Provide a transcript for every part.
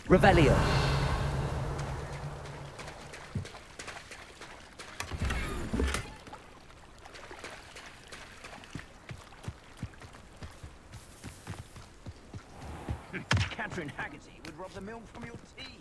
Revelio. Catherine Haggerty would rob the milk from your tea.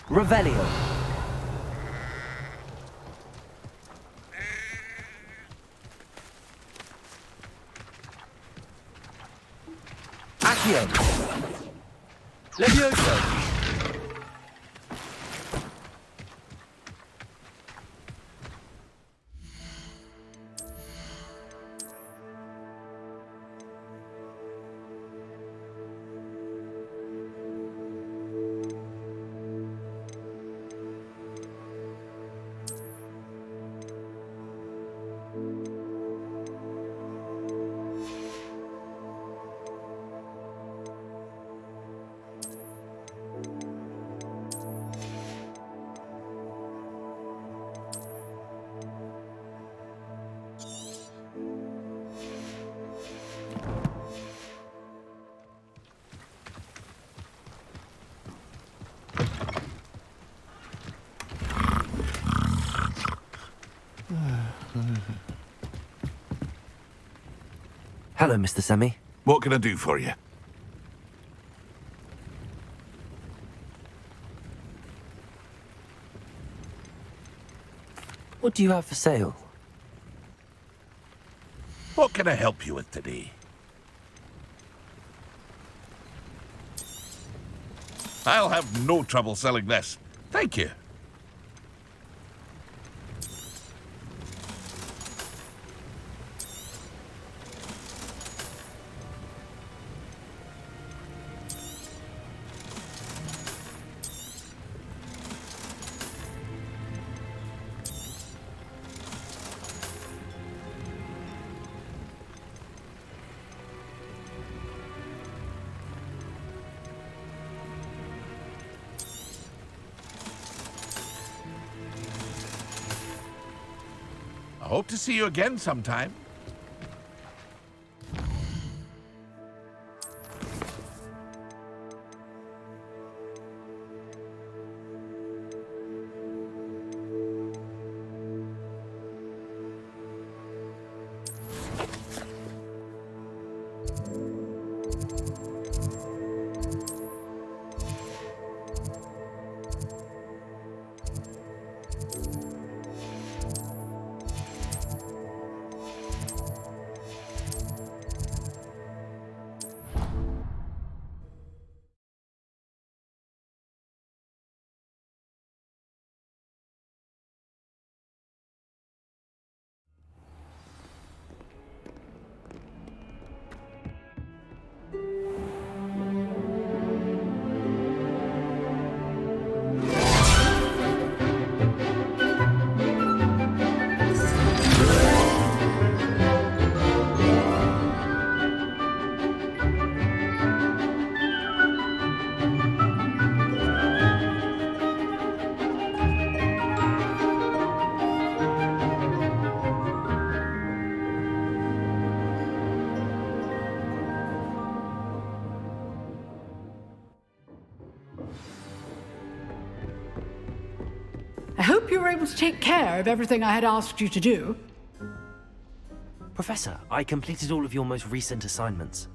Revelio. Accio. Levioso. Hello, Mr. Semi. What can I do for you? What do you have for sale? What can I help you with today? I'll have no trouble selling this. Thank you. I hope to see you again sometime. hope you were able to take care of everything I had asked you to do. Professor, I completed all of your most recent assignments.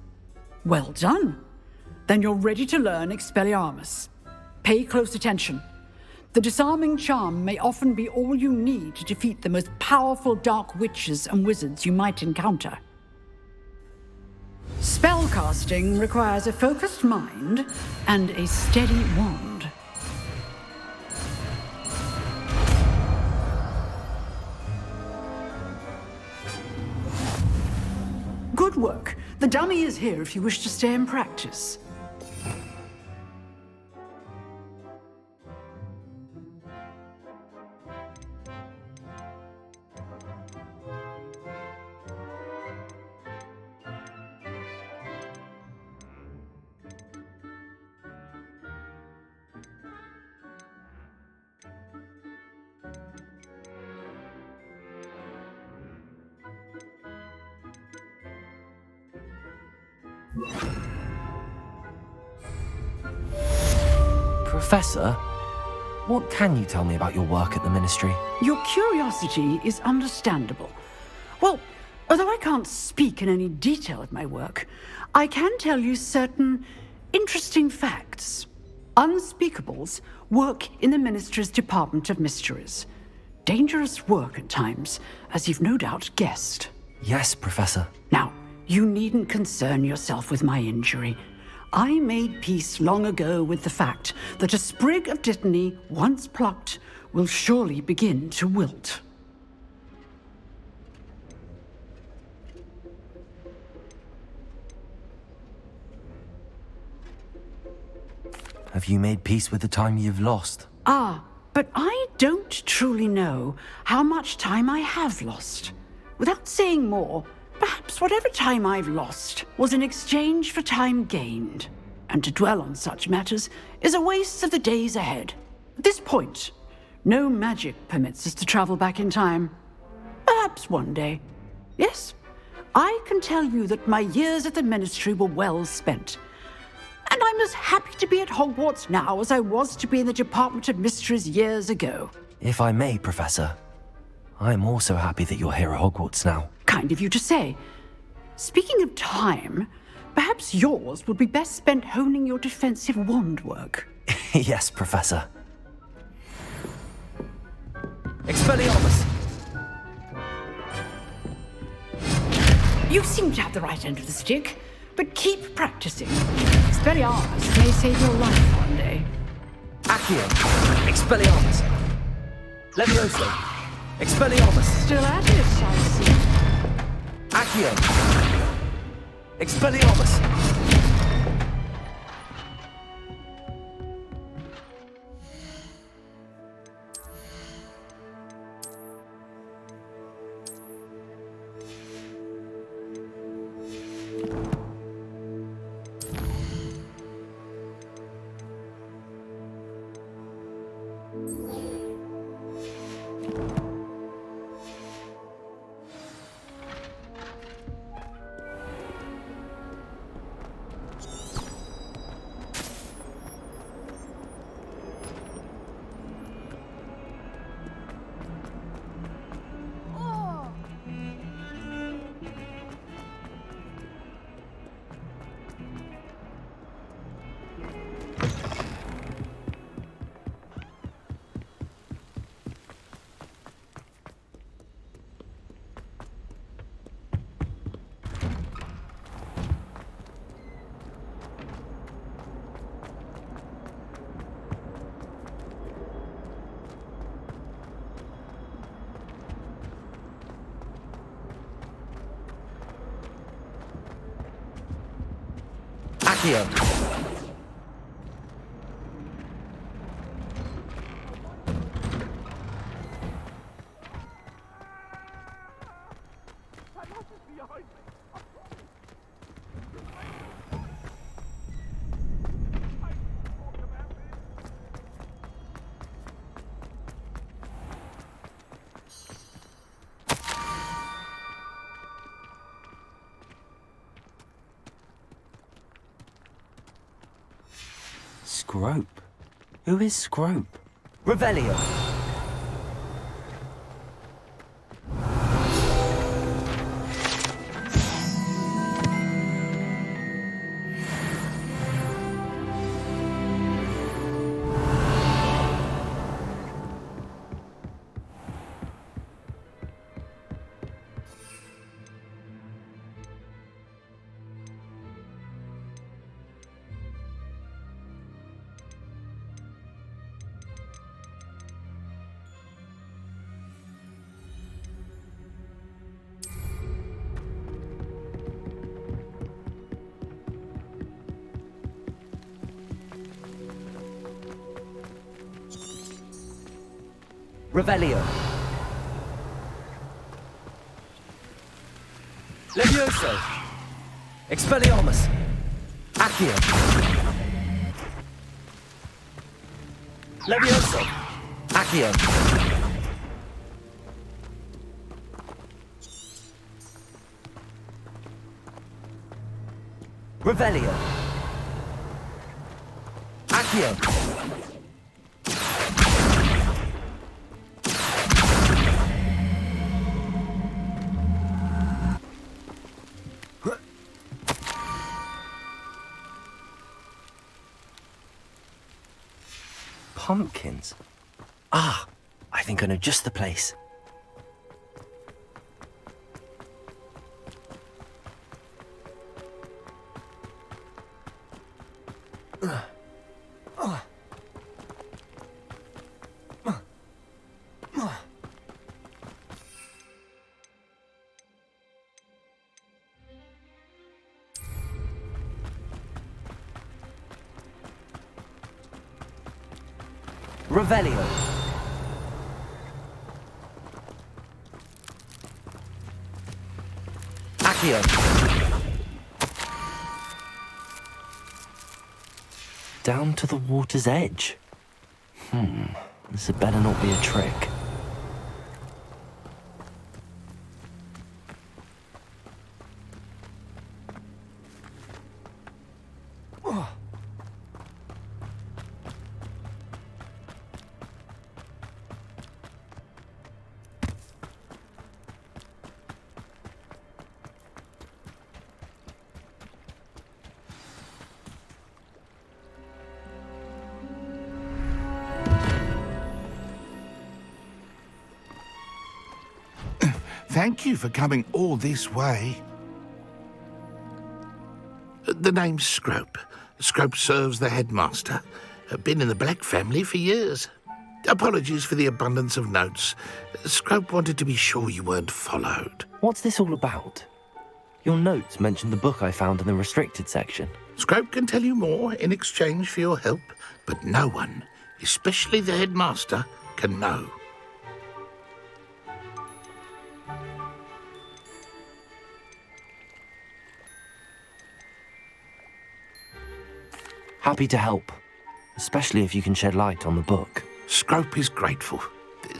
Well done. Then you're ready to learn Expelliarmus. Pay close attention. The disarming charm may often be all you need to defeat the most powerful dark witches and wizards you might encounter. Spellcasting requires a focused mind and a steady wand. Good work. The dummy is here if you wish to stay and practice. Professor, what can you tell me about your work at the Ministry? Your curiosity is understandable. Well, although I can't speak in any detail of my work, I can tell you certain interesting facts. Unspeakables work in the Ministry's Department of Mysteries. Dangerous work at times, as you've no doubt guessed. Yes, Professor. Now, you needn't concern yourself with my injury. I made peace long ago with the fact that a sprig of dittany, once plucked, will surely begin to wilt. Have you made peace with the time you've lost? Ah, but I don't truly know how much time I have lost. Without saying more, perhaps whatever time I've lost was in exchange for time gained. And to dwell on such matters is a waste of the days ahead. At this point, no magic permits us to travel back in time. Perhaps one day. Yes, I can tell you that my years at the Ministry were well spent. And I'm as happy to be at Hogwarts now as I was to be in the Department of Mysteries years ago. If I may, Professor, I'm also happy that you're here at Hogwarts now. Kind of you to say. Speaking of time, perhaps yours would be best spent honing your defensive wand work. Yes, Professor. Expelliarmus! You seem to have the right end of the stick, but keep practicing. Expelliarmus may save your life one day. Accio! Expelliarmus! Levioso! Expelliarmus! Still at it, I see. Accio! Expelliarmus! Accio! Scrope? Who is Scrope? Revelio! Revelio. Levioso. Expelliarmus. Accio. Levioso. Accio. Revelio. Accio. Pumpkins. Ah, I think I know just the place. Revelio. Accio. Down to the water's edge. This had better not be a trick. Thank you for coming all this way. The name's Scrope. Scrope serves the headmaster. Been in the Black family for years. Apologies for the abundance of notes. Scrope wanted to be sure you weren't followed. What's this all about? Your notes mentioned the book I found in the restricted section. Scrope can tell you more in exchange for your help, but no one, especially the headmaster, can know. Happy to help, especially if you can shed light on the book. Scrope is grateful.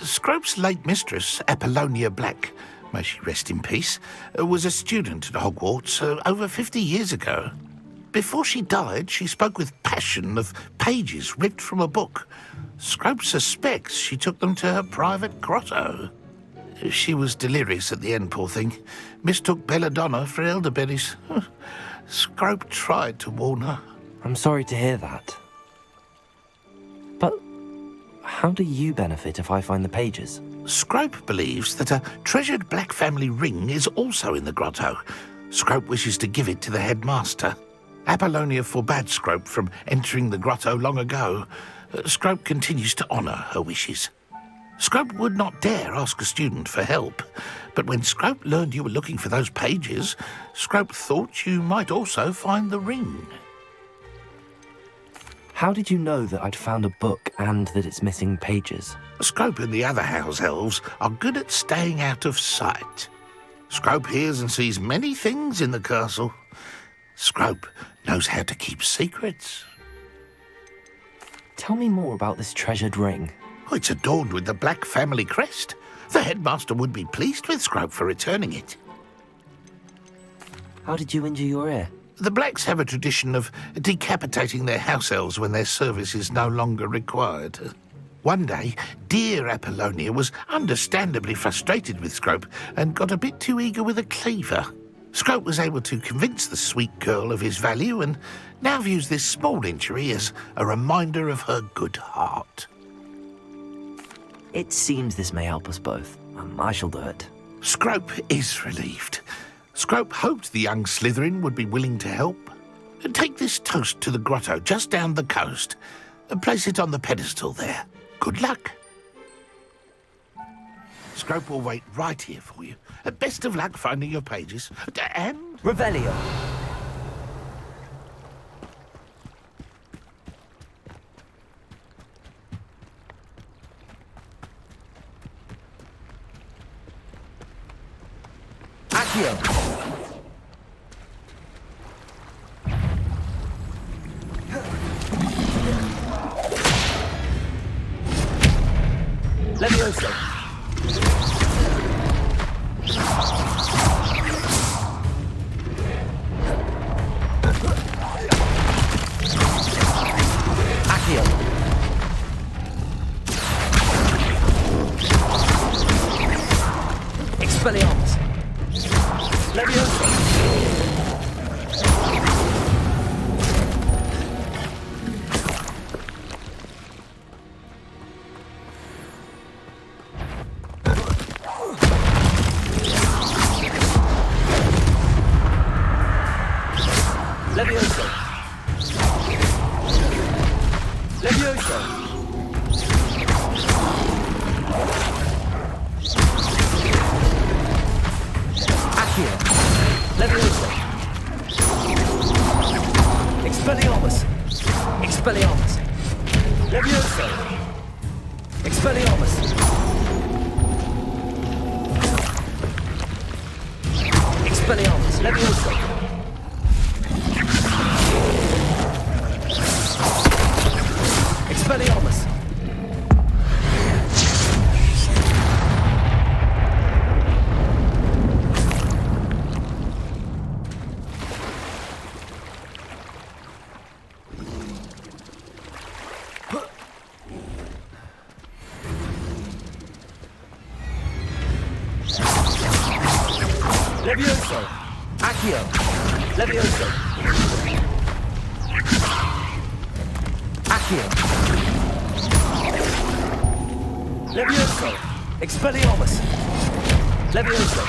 Scrope's late mistress, Apollonia Black, may she rest in peace, was a student at Hogwarts over 50 years ago. Before she died, she spoke with passion of pages ripped from a book. Scrope suspects she took them to her private grotto. She was delirious at the end, poor thing. Mistook belladonna for elderberries. Scrope tried to warn her. I'm sorry to hear that. But how do you benefit if I find the pages? Scrope believes that a treasured Black family ring is also in the grotto. Scrope wishes to give it to the headmaster. Apollonia forbade Scrope from entering the grotto long ago. Scrope continues to honour her wishes. Scrope would not dare ask a student for help, but when Scrope learned you were looking for those pages, Scrope thought you might also find the ring. How did you know that I'd found a book and that it's missing pages? Scrope and the other house elves are good at staying out of sight. Scrope hears and sees many things in the castle. Scrope knows how to keep secrets. Tell me more about this treasured ring. Oh, it's adorned with the Black family crest. The headmaster would be pleased with Scrope for returning it. How did you injure your ear? The Blacks have a tradition of decapitating their house elves when their service is no longer required. One day, dear Apollonia was understandably frustrated with Scrope and got a bit too eager with a cleaver. Scrope was able to convince the sweet girl of his value and now views this small injury as a reminder of her good heart. It seems this may help us both. I shall do it. Scrope is relieved. Scrope hoped the young Slytherin would be willing to help. Take this toast to the grotto just down the coast and place it on the pedestal there. Good luck. Scrope will wait right here for you. Best of luck finding your pages. And... Revelio. Accio. Levioso. Accio. Expelliarmus. Levioso. Levioso. Levioso. Accio. Levioso. Expelliarmus. Expelliarmus. Levioso. Expelliarmus. Expelliarmus. Levioso. Expelliarmus. Levioso. Accio. Levioso. Accio. Levioso. Expelliarmus. Levioso.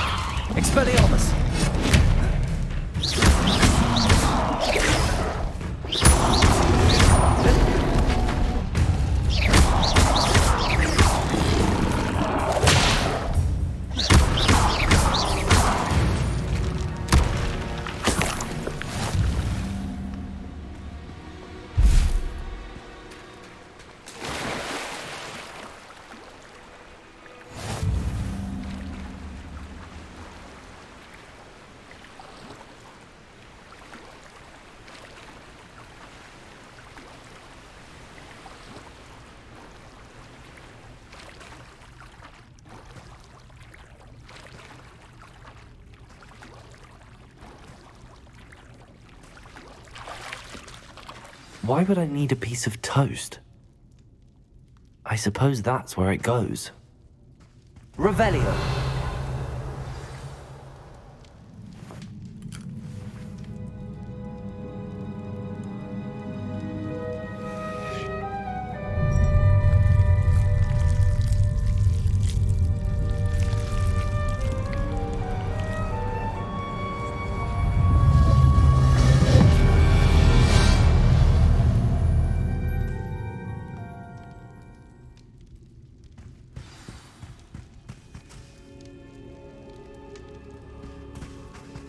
Expelliarmus. Why would I need a piece of toast? I suppose that's where it goes. Revelio.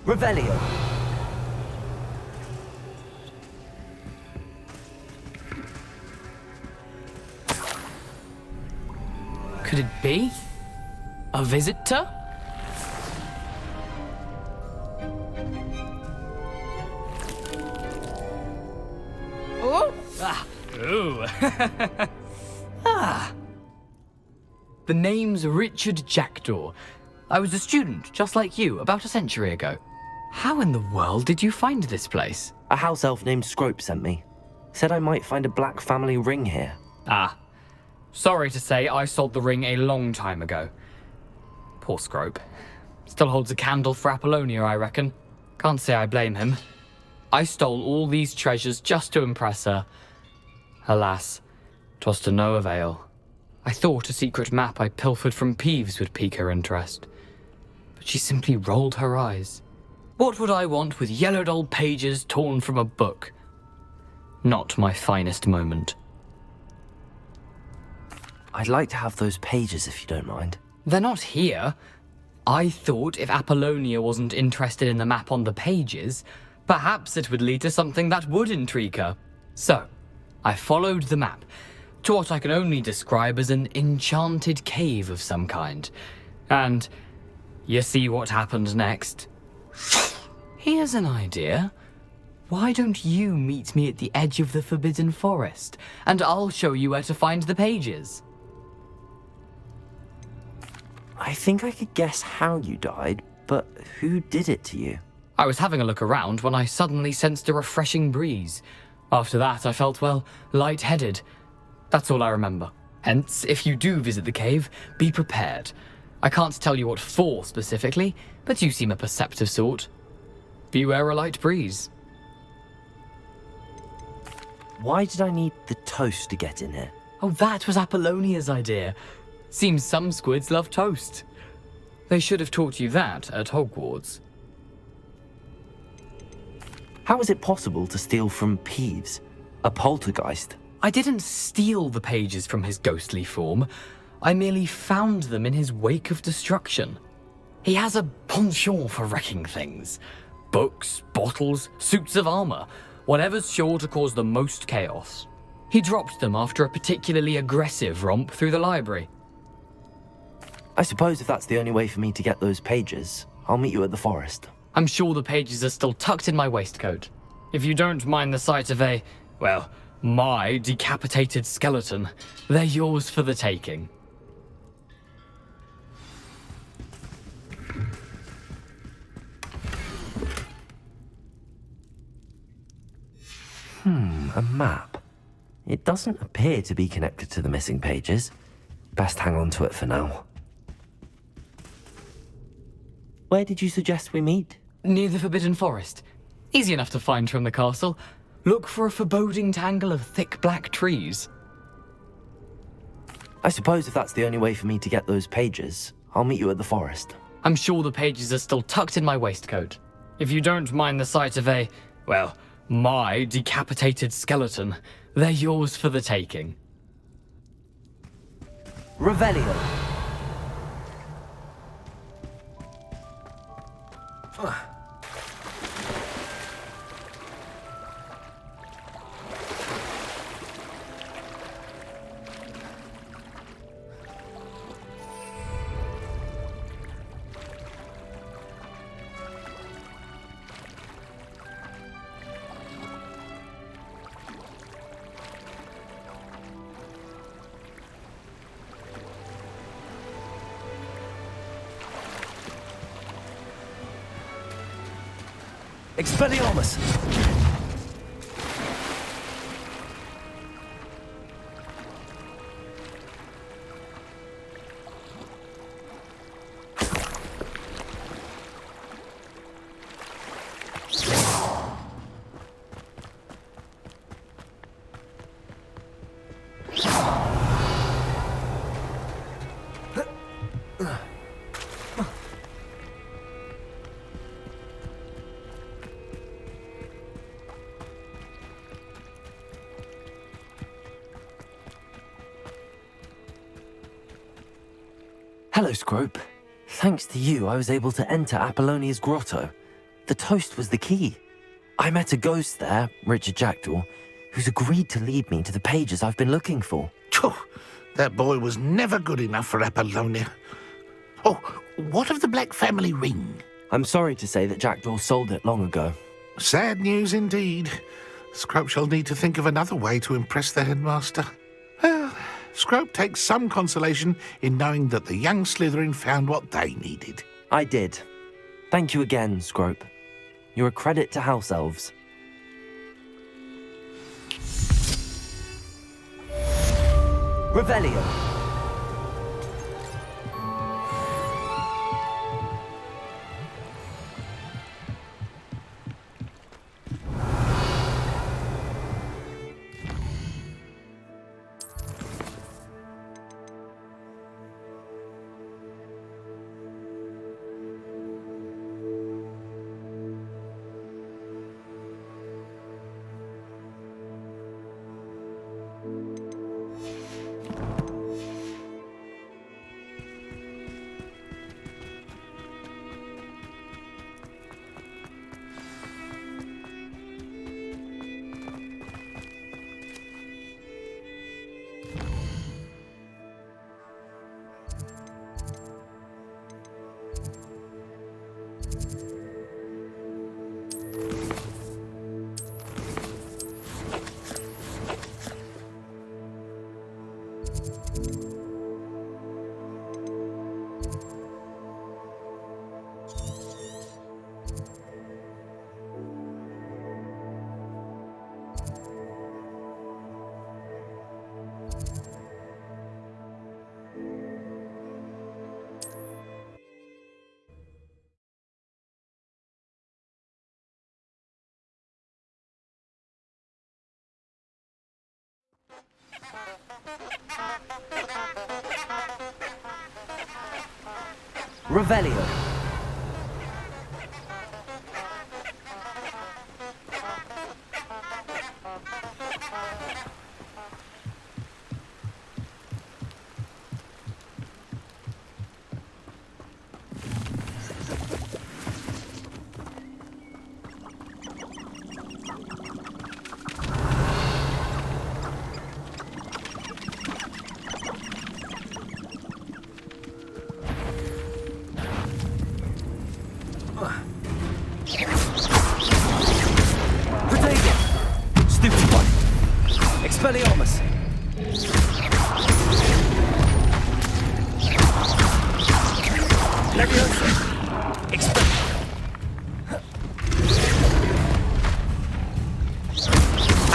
Revelio. Could it be? A visitor? Oh! Ah! Ooh! Ah! The name's Richard Jackdaw. I was a student, just like you, about a century ago. How in the world did you find this place? A house elf named Scrope sent me. Said I might find a black family ring here. Ah. Sorry to say, I sold the ring a long time ago. Poor Scrope. Still holds a candle for Apollonia, I reckon. Can't say I blame him. I stole all these treasures just to impress her. Alas, 'twas to no avail. I thought a secret map I pilfered from Peeves would pique her interest. But she simply rolled her eyes. What would I want with yellowed old pages torn from a book? Not my finest moment. I'd like to have those pages if you don't mind. They're not here. I thought if Apollonia wasn't interested in the map on the pages, perhaps it would lead to something that would intrigue her. So, I followed the map to what I can only describe as an enchanted cave of some kind. And you see what happened next? Here's an idea. Why don't you meet me at the edge of the Forbidden Forest, and I'll show you where to find the pages? I think I could guess how you died, but who did it to you? I was having a look around when I suddenly sensed a refreshing breeze. After that, I felt, well, lightheaded. That's all I remember. Hence, if you do visit the cave, be prepared. I can't tell you what for specifically, but you seem a perceptive sort. Beware a light breeze. Why did I need the toast to get in here? Oh, that was Apollonia's idea. Seems some squids love toast. They should have taught you that at Hogwarts. How is it possible to steal from Peeves, a poltergeist? I didn't steal the pages from his ghostly form. I merely found them in his wake of destruction. He has a penchant for wrecking things. Books, bottles, suits of armor, whatever's sure to cause the most chaos. He dropped them after a particularly aggressive romp through the library. I suppose if that's the only way for me to get those pages, I'll meet you at the forest. I'm sure the pages are still tucked in my waistcoat. If you don't mind the sight of a, well, my decapitated skeleton, they're yours for the taking. A map. It doesn't appear to be connected to the missing pages. Best hang on to it for now. Where did you suggest we meet? Near the Forbidden Forest. Easy enough to find from the castle. Look for a foreboding tangle of thick black trees. I suppose if that's the only way for me to get those pages, I'll meet you at the forest. I'm sure the pages are still tucked in my waistcoat. If you don't mind the sight of a, well, my decapitated skeleton, they're yours for the taking. Revelio. Expelliarmus! Hello, Scrope. Thanks to you, I was able to enter Apollonia's grotto. The toast was the key. I met a ghost there, Richard Jackdaw, who's agreed to lead me to the pages I've been looking for. Phew, that boy was never good enough for Apollonia. Oh, what of the Black family ring? I'm sorry to say that Jackdaw sold it long ago. Sad news indeed. Scrope shall need to think of another way to impress the headmaster. Well, Scrope takes some consolation in knowing that the young Slytherin found what they needed. I did. Thank you again, Scrope. You're a credit to House Elves. Revelio. Revelio. Expelliarmus! Leviosa! Expel...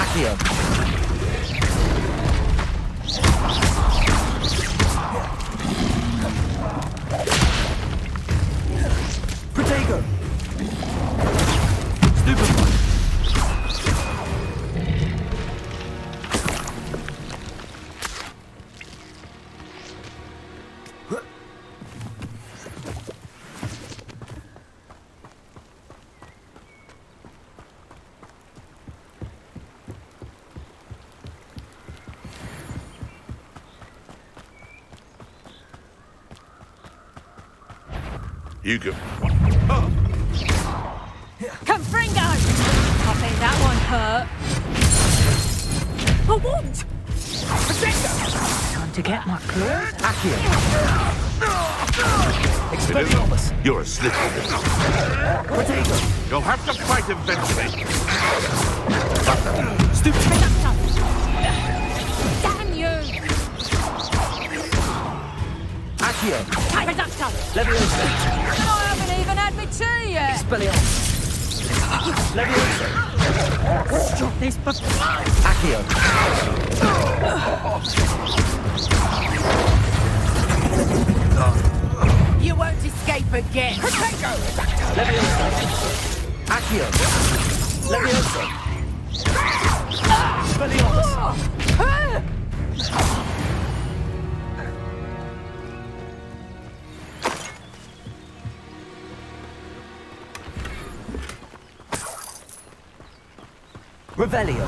Accio! Protego! Stupefy! You go. Confringo! I think that one hurt. A what? Time to get my claws. Accio! Expelliarmus! You're a slippery little. Protego! You'll have to fight eventually. Stupefy! Damn you! Accio! Pterodactyl! Leviosa! I haven't even had my tea yet! Expelliarmus! Leviosa! Stop this Accio! You won't escape again! Protego! Leviosa! Accio! Leviosa! Expelliarmus! Revelio!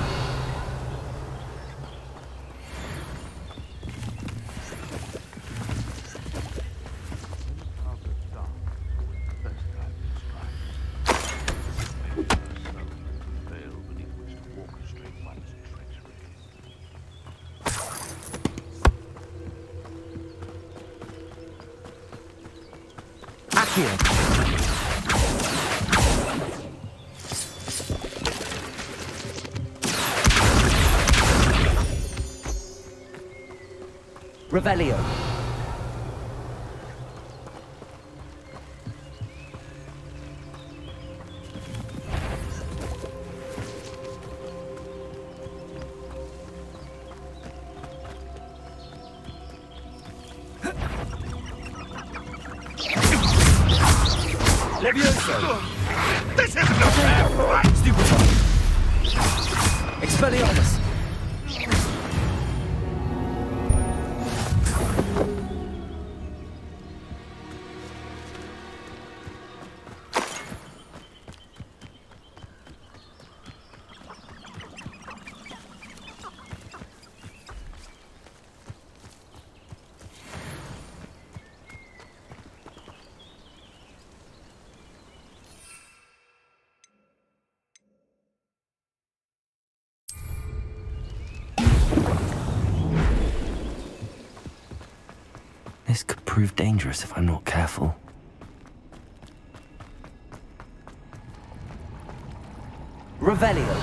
Accio! Revelio! Leviosa! This isn't a fair fight! Stupefy! Expelliarmus! This could prove dangerous if I'm not careful. Revelio!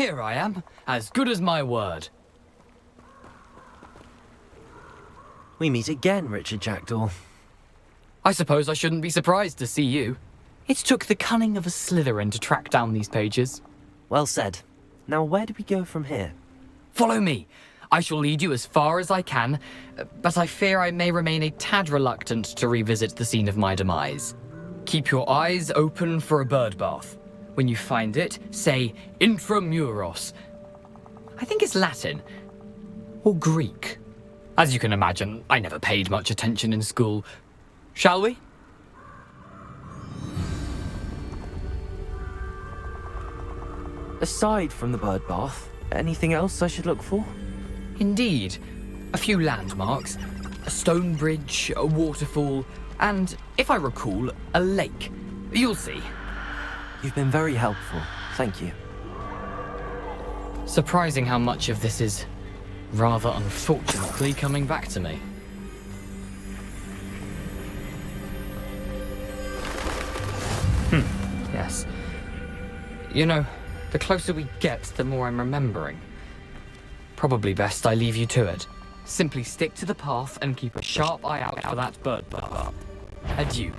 Here I am, as good as my word. We meet again, Richard Jackdaw. I suppose I shouldn't be surprised to see you. It took the cunning of a Slytherin to track down these pages. Well said. Now where do we go from here? Follow me. I shall lead you as far as I can, but I fear I may remain a tad reluctant to revisit the scene of my demise. Keep your eyes open for a bird bath. When you find it, say intramuros. I think it's Latin. Or Greek. As you can imagine, I never paid much attention in school. Shall we? Aside from the bird bath, anything else I should look for? Indeed. A few landmarks. A stone bridge, a waterfall, and, if I recall, a lake. You'll see. You've been very helpful. Thank you. Surprising how much of this is, rather unfortunately, coming back to me. Yes. You know, the closer we get, the more I'm remembering. Probably best I leave you to it. Simply stick to the path and keep a sharp eye out for that bird bath. Adieu.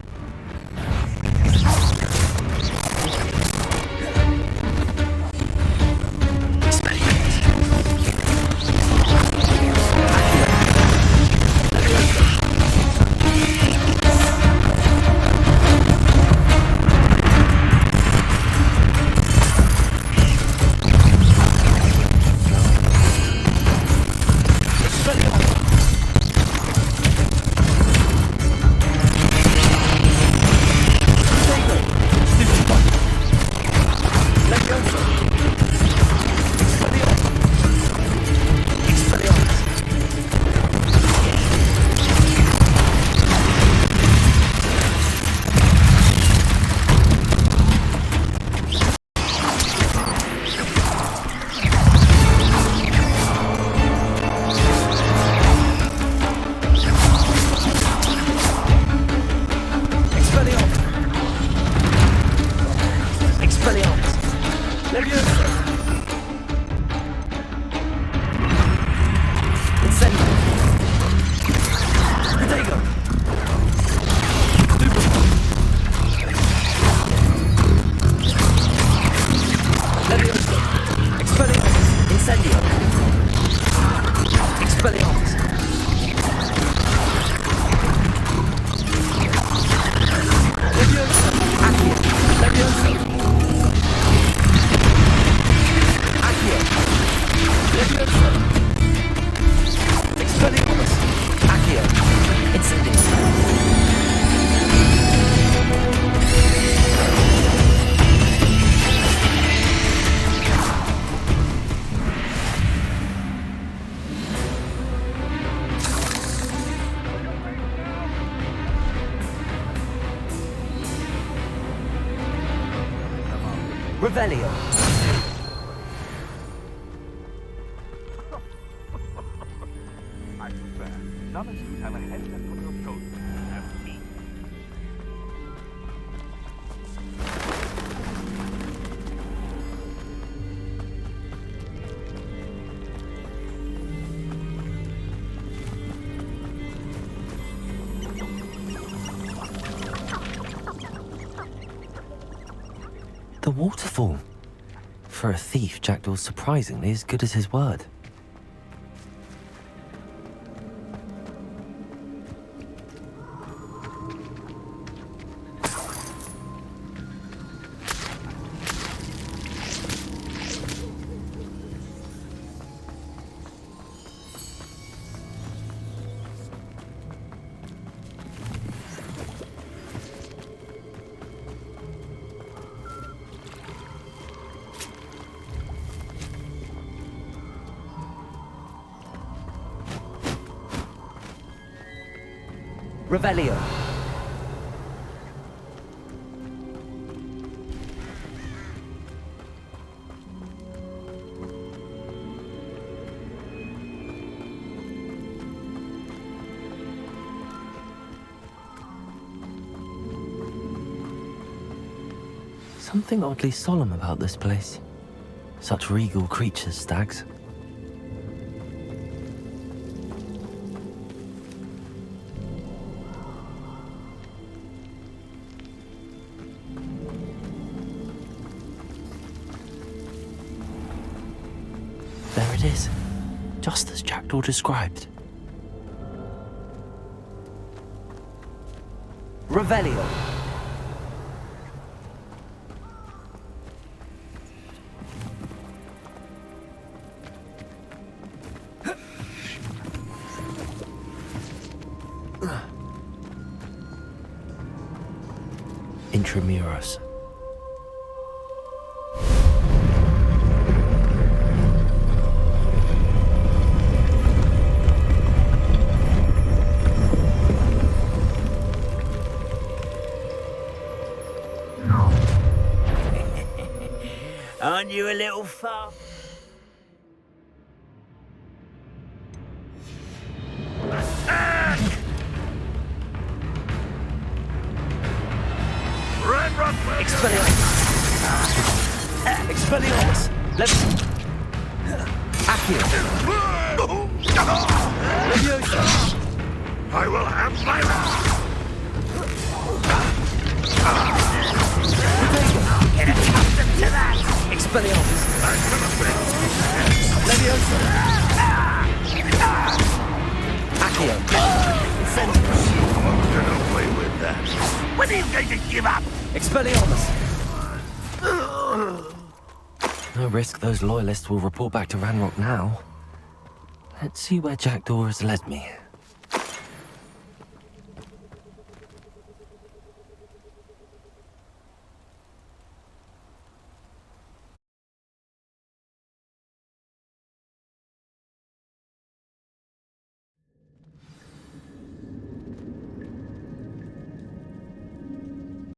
Revelio. I swear, none of you have a head left on your shoulders. Have me. The waterfall. For a thief, Jackdaw's surprisingly as good as his word. Revelio. Something oddly solemn about this place. Such regal creatures, stags. There it is, just as Jackdaw described. Revelio. Intramuros. Aren't you a little far? Expelliarmus! Accio! Leviosa! I will have my Get accustomed to that! Expelliarmus! Leviosa! Accio! get away with that. When are you going to give up? Expelliarmus! No risk those loyalists will report back to Ranrock now. Let's see where Jackdaw has led me.